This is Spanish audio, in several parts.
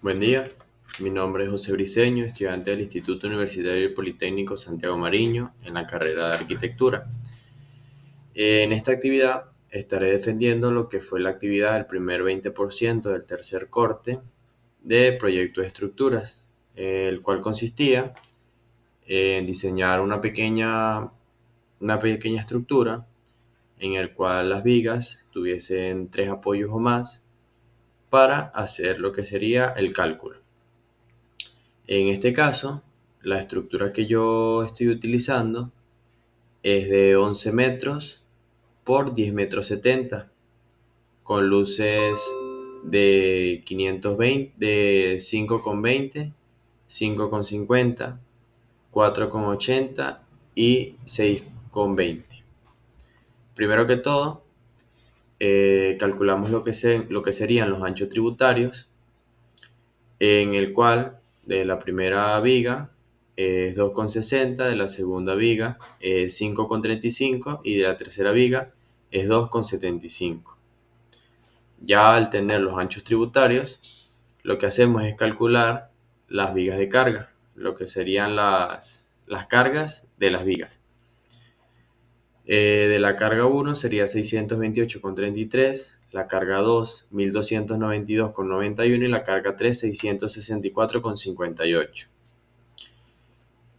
Buen día, mi nombre es José Briceño, estudiante del Instituto Universitario y Politécnico Santiago Mariño en la carrera de Arquitectura. En esta actividad estaré defendiendo lo que fue la actividad del primer 20% del tercer corte de proyecto de estructuras, el cual consistía en diseñar una pequeña estructura en el cual las vigas tuviesen 3 apoyos o más para hacer lo que sería el cálculo. En este caso, la estructura que yo estoy utilizando es de 11 metros por 10 metros 70, con luces de 520, de 5,20, 5,50, 4,80 y 6,20. Primero que todo, calculamos lo que serían los anchos tributarios, en el cual de la primera viga es 2,60, de la segunda viga es 5,35 y de la tercera viga es 2,75. Ya al tener los anchos tributarios, lo que hacemos es calcular las vigas de carga, lo que serían las cargas de las vigas. De la carga 1 sería 628,33, la carga 2 1292,91 y la carga 3 664,58.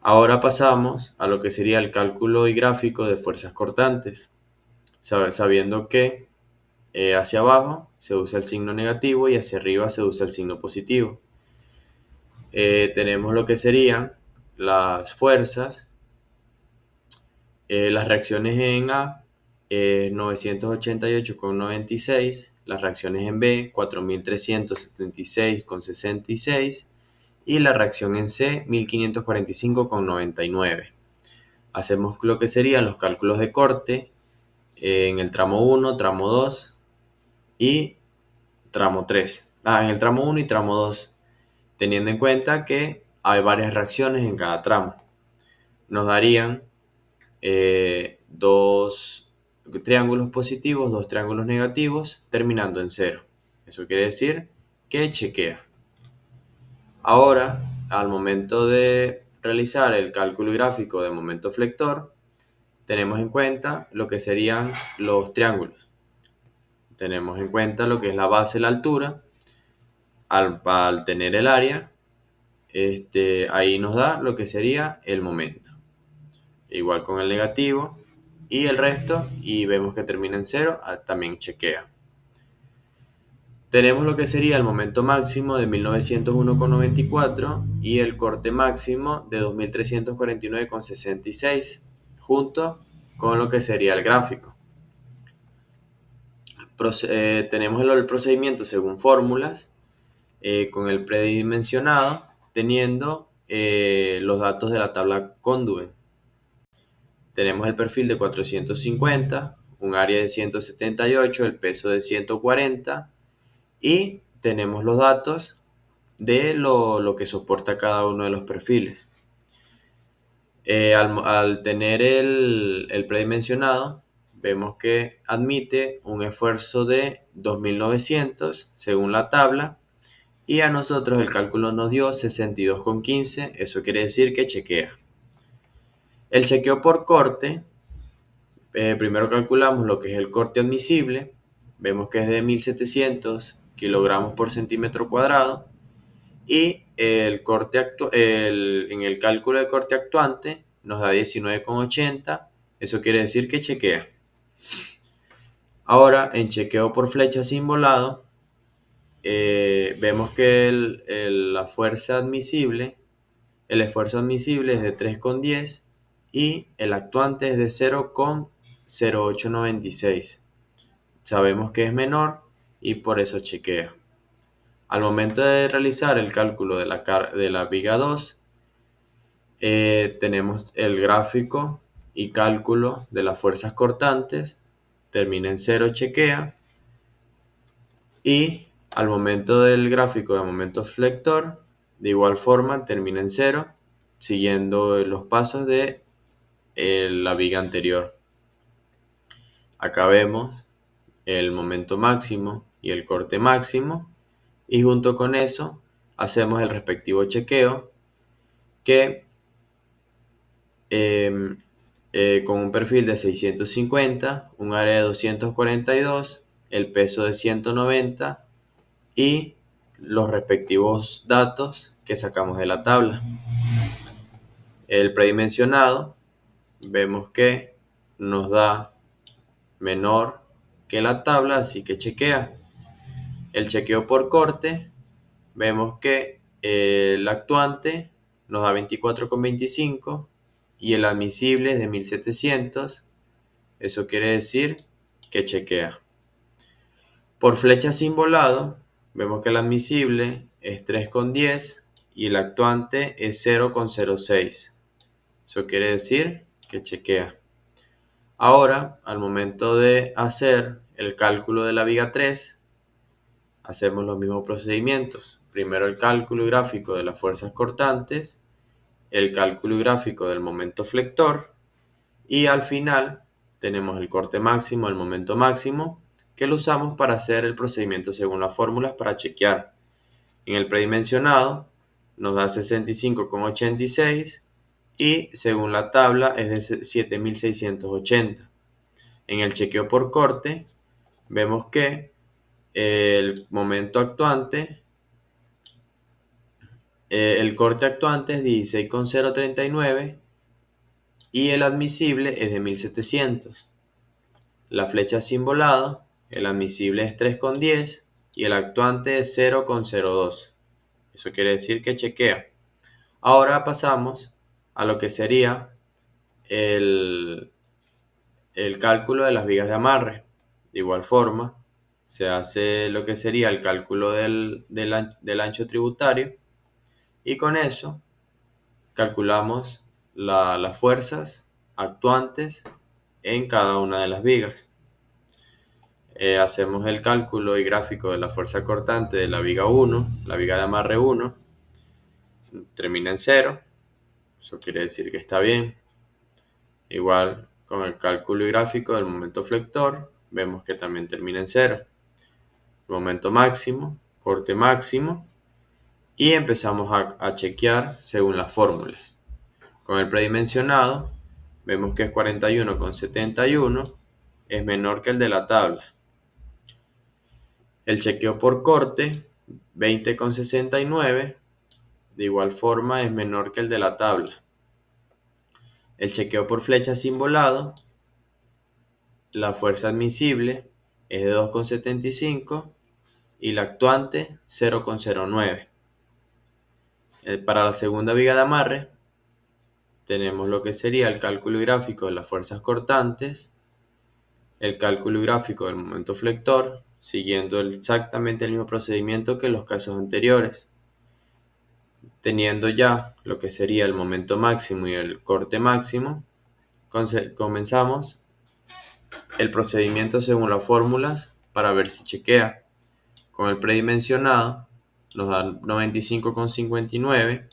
Ahora pasamos a lo que sería el cálculo y gráfico de fuerzas cortantes, sabiendo que hacia abajo se usa el signo negativo y hacia arriba se usa el signo positivo. Tenemos lo que serían las fuerzas. Las reacciones en A, 988,96, las reacciones en B, 4376,66 y la reacción en C, 1545,99. Hacemos lo que serían los cálculos de corte en el tramo 1, tramo 2 y tramo 3. En el tramo 1 y tramo 2, teniendo en cuenta que hay varias reacciones en cada tramo. Nos darían dos triángulos positivos, dos triángulos negativos, terminando en 0. Eso quiere decir que chequea. Ahora, al momento de realizar el cálculo gráfico de momento flector, tenemos en cuenta lo que serían los triángulos. Tenemos en cuenta lo que es la base, la altura. Al tener el área, ahí nos da lo que sería el momento. Igual con el negativo y el resto, y vemos que termina en 0, también chequea. Tenemos lo que sería el momento máximo de 1901,94 y el corte máximo de 2349,66, junto con lo que sería el gráfico. Tenemos el procedimiento según fórmulas, con el predimensionado, teniendo los datos de la tabla Cóndue. Tenemos el perfil de 450, un área de 178, el peso de 140 y tenemos los datos de lo que soporta cada uno de los perfiles. Al tener el predimensionado, vemos que admite un esfuerzo de 2900 según la tabla y a nosotros el cálculo nos dio 62,15, eso quiere decir que chequea. El chequeo por corte. Primero calculamos lo que es el corte admisible, vemos que es de 1700 kilogramos por centímetro cuadrado y en el cálculo de corte actuante nos da 19,80, eso quiere decir que chequea. Ahora en chequeo por flecha sin volado, vemos que la fuerza admisible, el esfuerzo admisible es de 3,10 y el actuante es de 0,0896. Sabemos que es menor y por eso chequea. Al momento de realizar el cálculo de la viga 2, tenemos el gráfico y cálculo de las fuerzas cortantes, termina en 0, chequea, y al momento del gráfico de momento flector, de igual forma termina en 0, siguiendo los pasos de la viga anterior. Acá vemos el momento máximo y el corte máximo, y junto con eso hacemos el respectivo chequeo que con un perfil de 650, un área de 242, el peso de 190 y los respectivos datos que sacamos de la tabla. El predimensionado vemos que nos da menor que la tabla, así que chequea. El chequeo por corte, vemos que el actuante nos da 24,25 y el admisible es de 1700. Eso quiere decir que chequea. Por flecha sin volado, vemos que el admisible es 3,10 y el actuante es 0,06. Eso quiere decir que chequea. Ahora, al momento de hacer el cálculo de la viga 3, hacemos los mismos procedimientos. Primero el cálculo y gráfico de las fuerzas cortantes, el cálculo y gráfico del momento flector y al final tenemos el corte máximo, el momento máximo, que lo usamos para hacer el procedimiento según las fórmulas para chequear. En el predimensionado nos da 65,86 y según la tabla es de 7680. En el chequeo por corte vemos que el momento actuante, el corte actuante es 16,039 y el admisible es de 1700. La flecha sin volado, el admisible es 3,10 y el actuante es 0,02. Eso quiere decir que chequea. Ahora pasamos a lo que sería el cálculo de las vigas de amarre. De igual forma, se hace lo que sería el cálculo del ancho tributario y con eso calculamos las fuerzas actuantes en cada una de las vigas. Hacemos el cálculo y gráfico de la fuerza cortante de la viga 1, la viga de amarre 1, termina en 0, eso quiere decir que está bien. Igual con el cálculo y gráfico del momento flector, vemos que también termina en 0. Momento máximo, corte máximo y empezamos a chequear según las fórmulas. Con el predimensionado, vemos que es 41,71, es menor que el de la tabla. El chequeo por corte, 20,69, de igual forma es menor que el de la tabla. El chequeo por flecha sin volado, la fuerza admisible es de 2,75 y la actuante 0,09. Para la segunda viga de amarre, tenemos lo que sería el cálculo gráfico de las fuerzas cortantes, el cálculo gráfico del momento flector, siguiendo exactamente el mismo procedimiento que en los casos anteriores. Teniendo ya lo que sería el momento máximo y el corte máximo, comenzamos el procedimiento según las fórmulas para ver si chequea. Con el predimensionado nos da 95,59,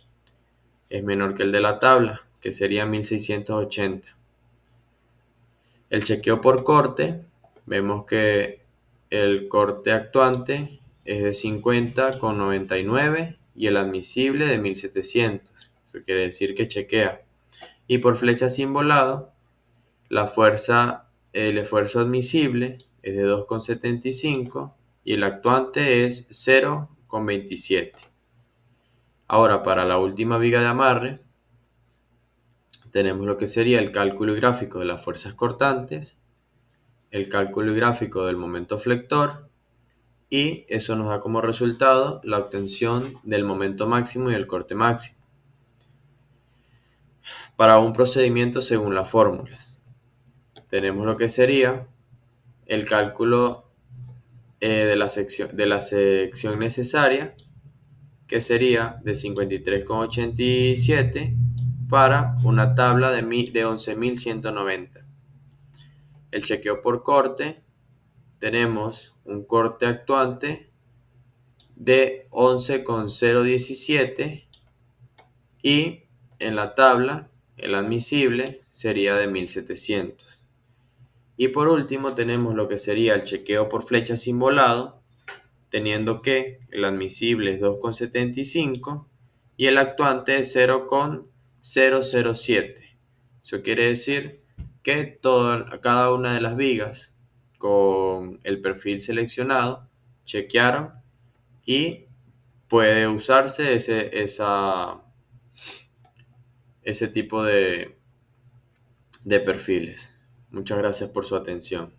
es menor que el de la tabla, que sería 1680. El chequeo por corte, vemos que el corte actuante es de 50,99 y el admisible de 1700. Eso quiere decir que chequea. Y por flecha sin volado, el esfuerzo admisible es de 2,75 y el actuante es 0,27. Ahora, para la última viga de amarre, tenemos lo que sería el cálculo gráfico de las fuerzas cortantes, el cálculo gráfico del momento flector y eso nos da como resultado la obtención del momento máximo y el corte máximo para un procedimiento según las fórmulas. Tenemos lo que sería el cálculo de la sección necesaria, que sería de 53,87 para una tabla de 11.190. El chequeo por corte, tenemos un corte actuante de 11,017 y en la tabla el admisible sería de 1700. Y por último tenemos lo que sería el chequeo por flecha sin volado, teniendo que el admisible es 2,75 y el actuante es 0,007. Eso quiere decir que cada una de las vigas con el perfil seleccionado chequearon y puede usarse ese tipo de perfiles. Muchas gracias por su atención.